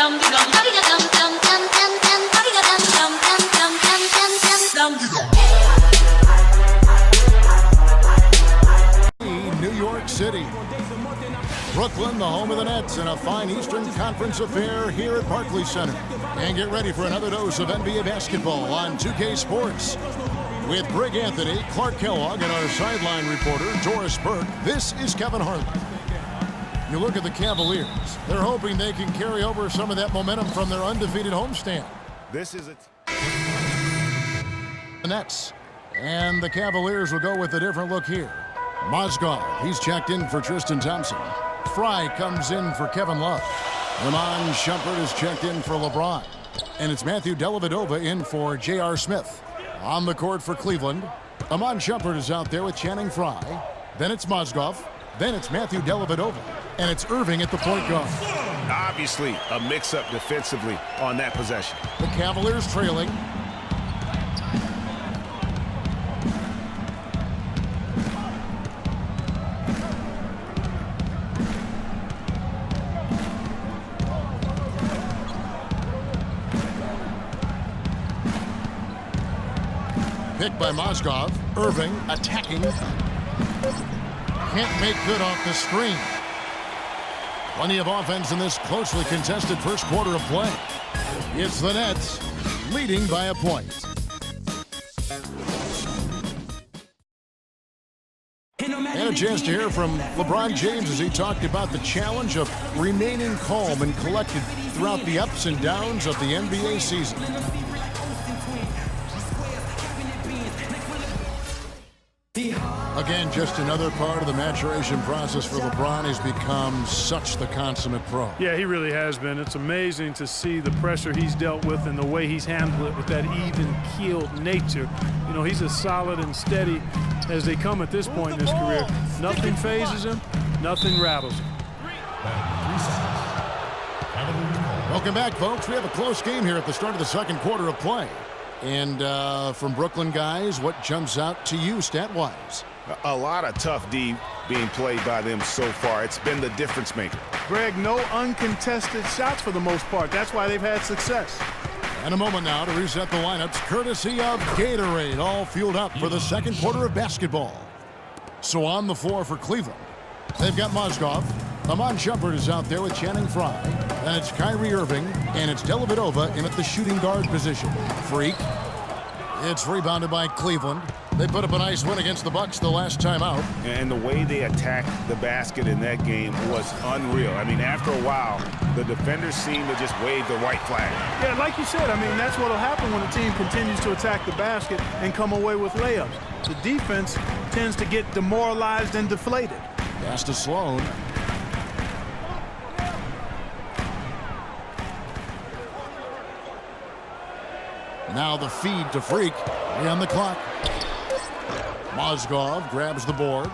New York City. Brooklyn, the home of the Nets, in a fine Eastern Conference affair here at Barclays Center. And get ready for another dose of NBA basketball on 2K Sports. With Brig Anthony, Clark Kellogg, and our sideline reporter, Doris Burke, this is Kevin Harlan. You look at the Cavaliers. They're hoping they can carry over some of that momentum from their undefeated homestand. This is it. The Nets. And the Cavaliers will go with a different look here. Mozgov, he's checked in for Tristan Thompson. Fry comes in for Kevin Love. Iman Shumpert is checked in for LeBron. And it's Matthew Dellavedova in for J.R. Smith. On the court for Cleveland, Iman Shumpert is out there with Channing Frye. Then it's Mozgov. Then it's Matthew Dellavedova. And it's Irving at the point guard. Obviously, a mix-up defensively on that possession. The Cavaliers trailing. Picked by Mozgov. Irving attacking. Can't make good off the screen. Plenty of offense in this closely contested first quarter of play. It's the Nets leading by a point. And a chance to hear from LeBron James as he talked about the challenge of remaining calm and collected throughout the ups and downs of the NBA season. Again, just another part of the maturation process for LeBron. He's become such the consummate pro. Yeah, he really has been. It's amazing to see the pressure he's dealt with and the way he's handled it with that even-keeled nature. You know, he's as solid and steady as they come at this point in his career. Nothing phases him, nothing rattles him. Welcome back, folks. We have a close game here at the start of the second quarter of play. And from Brooklyn guys, what jumps out to you stat-wise? A lot of tough D being played by them so far. It's been the difference maker. Greg, no uncontested shots for the most part. That's why they've had success. And a moment now to reset the lineups, courtesy of Gatorade, all fueled up for the second quarter of basketball. So on the floor for Cleveland, they've got Mozgov. Iman Shumpert is out there with Channing Frye. Then it's Kyrie Irving, and it's Dellavedova in at the shooting guard position. Freak. It's rebounded by Cleveland. They put up a nice win against the Bucks the last time out. And the way they attacked the basket in that game was unreal. I mean, after a while, the defenders seemed to just wave the white flag. Yeah, like you said, I mean, that's what will happen when a team continues to attack the basket and come away with layups. The defense tends to get demoralized and deflated. Pass to Sloan. Now the feed to Freak. Way on the clock. Mozgov grabs the board.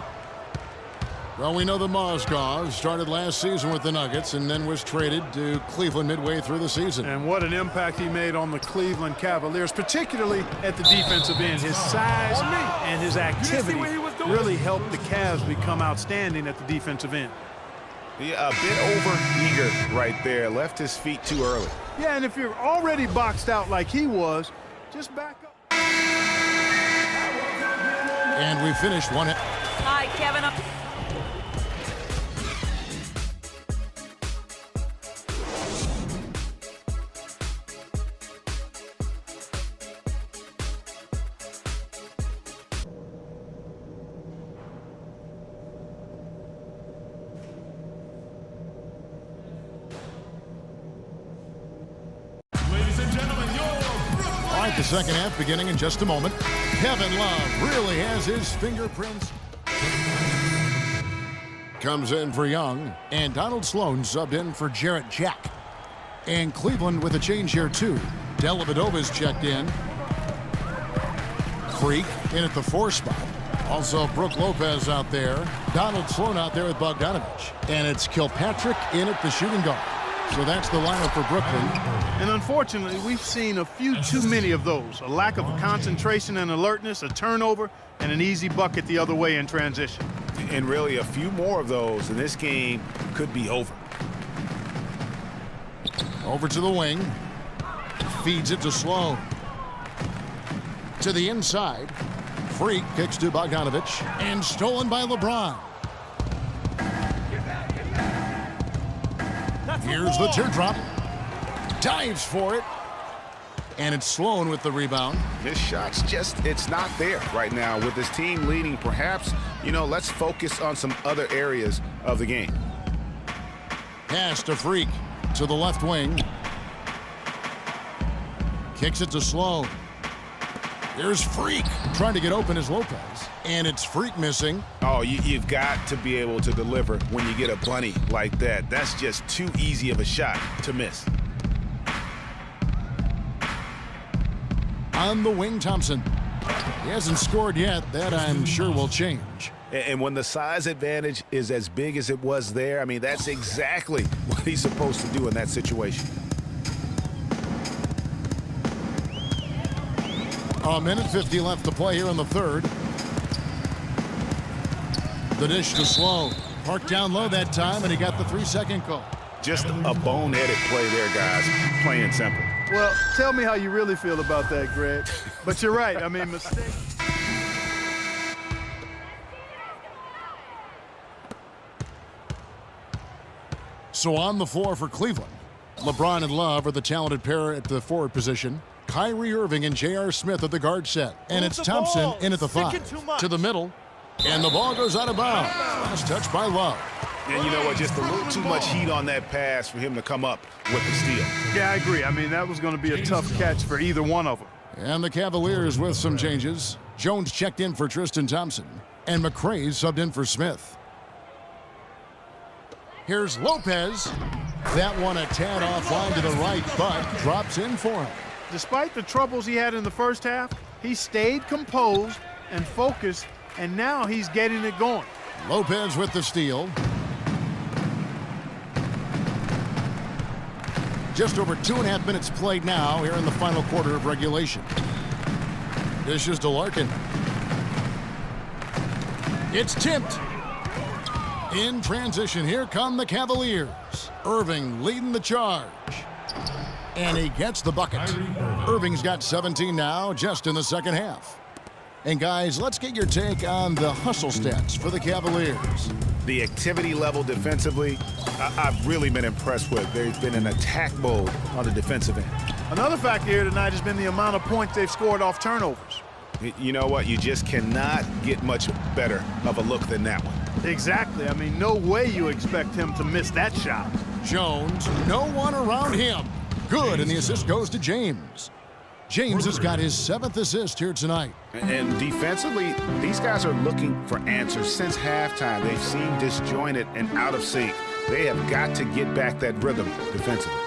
Well, we know that Mozgov started last season with the Nuggets and then was traded to Cleveland midway through the season. And what an impact he made on the Cleveland Cavaliers, particularly at the defensive end. His size and his activity really helped the Cavs become outstanding at the defensive end. Yeah, a bit over-eager right there. Left his feet too early. Yeah, and if you're already boxed out like he was, just back up. And we finished one. Hi, Kevin. The second half beginning in just a moment. Kevin Love really has his fingerprints. Comes in for Young, and Donald Sloan subbed in for Jarrett Jack. And Cleveland with a change here too. Dellavedova's checked in. Freak in at the 4 spot. Also Brook Lopez out there. Donald Sloan out there with Bogdanovich. And it's Kilpatrick in at the shooting guard. So that's the lineup for Brooklyn. And unfortunately, we've seen a few too many of those. A lack of concentration and alertness, a turnover, and an easy bucket the other way in transition. And really, a few more of those, and this game could be over. Over to the wing. Feeds it to Sloan. To the inside. Freak kicks to Bogdanovich. And stolen by LeBron. Here's the teardrop. Dives for it. And it's Sloan with the rebound. This shot's just, it's not there right now. With his team leading, perhaps, let's focus on some other areas of the game. Pass to Freak to the left wing. Kicks it to Sloan. There's Freak trying to get open as Lopez. And it's Freak missing. Oh, you've got to be able to deliver when you get a bunny like that. That's just too easy of a shot to miss. On the wing, Thompson. He hasn't scored yet. That, I'm sure, will change. And when the size advantage is as big as it was there, I mean, that's exactly what he's supposed to do in that situation. A minute 50 left to play here in the third. The dish to Sloan. Parked down low that time, and he got the 3-second call. Just a boneheaded play there, guys. Plain and simple. Well, tell me how you really feel about that, Greg. But you're right. I mean, mistakes. So on the floor for Cleveland, LeBron and Love are the talented pair at the forward position. Kyrie Irving and J.R. Smith at the guard set. And it's Thompson in at the 5. To the middle. And the ball goes out of bounds. Last touch by Love. And you know what? Just a little too much heat on that pass for him to come up with the steal. Yeah, I agree. I mean, that was going to be a tough catch for either one of them. And the Cavaliers with some changes. Jones checked in for Tristan Thompson. And McCray subbed in for Smith. Here's Lopez. That one a tad offline to the right, but drops in for him. Despite the troubles he had in the first half, he stayed composed and focused, and now he's getting it going. Lopez with the steal. Just over 2.5 minutes played now here in the final quarter of regulation. Dishes to Larkin. It's tipped. In transition, here come the Cavaliers. Irving leading the charge. And he gets the bucket. Irving's got 17 now, just in the second half. And guys, let's get your take on the hustle stats for the Cavaliers. The activity level defensively, I've really been impressed with. There's been an attack mode on the defensive end. Another factor here tonight has been the amount of points they've scored off turnovers. You know what? You just cannot get much better of a look than that one. Exactly. I mean, no way you expect him to miss that shot. Jones, no one around him. Good, and the assist goes to James. James has got his 7th assist here tonight. And defensively, these guys are looking for answers since halftime. They've seemed disjointed and out of sync. They have got to get back that rhythm defensively.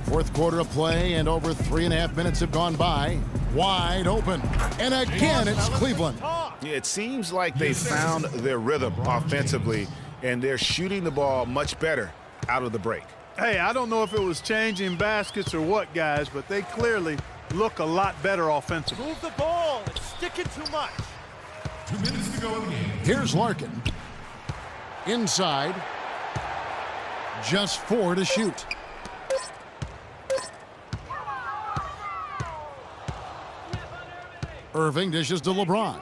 Fourth quarter of play, and over 3.5 minutes have gone by. Wide open. And again, it's Cleveland. It seems like they found their rhythm offensively, and they're shooting the ball much better out of the break. Hey, I don't know if it was changing baskets or what, guys, but they clearly look a lot better offensively. Move the ball. It's sticking too much. 2 minutes to go in the game. Here's Larkin. Inside. Just 4 to shoot. Irving dishes to LeBron.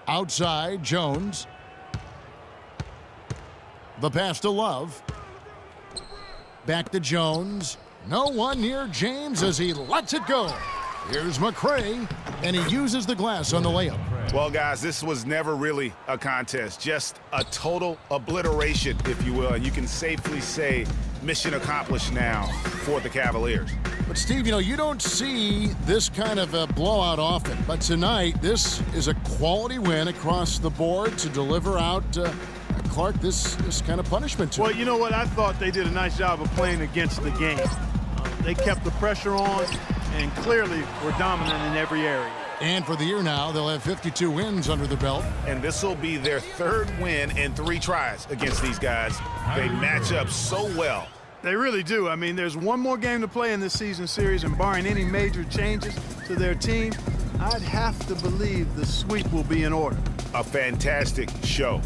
Outside, Jones. The pass to Love. Back to Jones. No one near James as he lets it go. Here's McCray, and he uses the glass on the layup. Well, guys, this was never really a contest, just a total obliteration, if you will. And you can safely say mission accomplished now for the Cavaliers. But, Steve, you don't see this kind of a blowout often. But tonight, this is a quality win across the board to deliver out Clark this kind of punishment to Well, him. you know what? I thought they did a nice job of playing against the game. They kept the pressure on and clearly were dominant in every area. And for the year now, they'll have 52 wins under the belt. And this will be their 3rd win in 3 tries against these guys. They match up so well. They really do. I mean, there's one more game to play in this season series, and barring any major changes to their team, I'd have to believe the sweep will be in order. a fantastic show.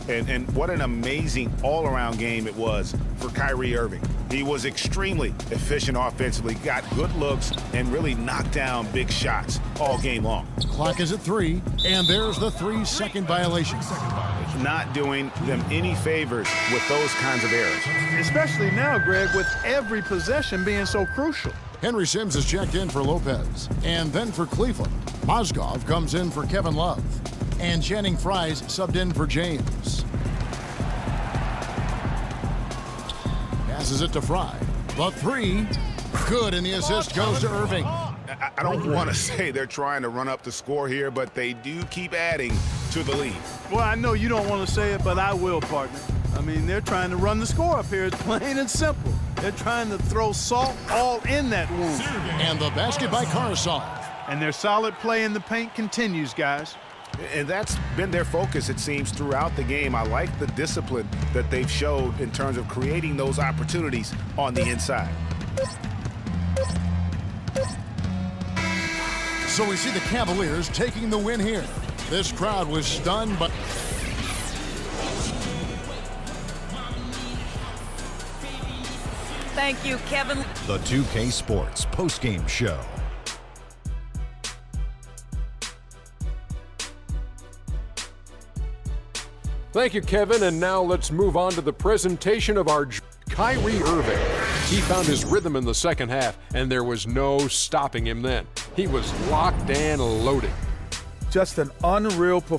And what an amazing all-around game it was for Kyrie Irving. He was extremely efficient offensively, got good looks, and really knocked down big shots all game long. Clock is at 3, and there's the 3-second violation. Not doing them any favors with those kinds of errors. Especially now, Greg, with every possession being so crucial. Henry Sims is checked in for Lopez. And then for Cleveland, Mozgov comes in for Kevin Love. And Channing Frye's subbed in for James. Passes it to Frye. The 3, good, and the assist goes to Irving. I don't want to say they're trying to run up the score here, but they do keep adding to the lead. Well, I know you don't want to say it, but I will, partner. I mean, they're trying to run the score up here. It's plain and simple. They're trying to throw salt all in that wound. And the basket by Carsall. And their solid play in the paint continues, guys. And that's been their focus, it seems, throughout the game. I like the discipline that they've showed in terms of creating those opportunities on the inside. So we see the Cavaliers taking the win here. This crowd was stunned, but Thank you, Kevin. The 2K Sports postgame show. Thank you, Kevin. And now let's move on to the presentation of our Kyrie Irving. He found his rhythm in the second half, and there was no stopping him then. He was locked and loaded. Just an unreal performance.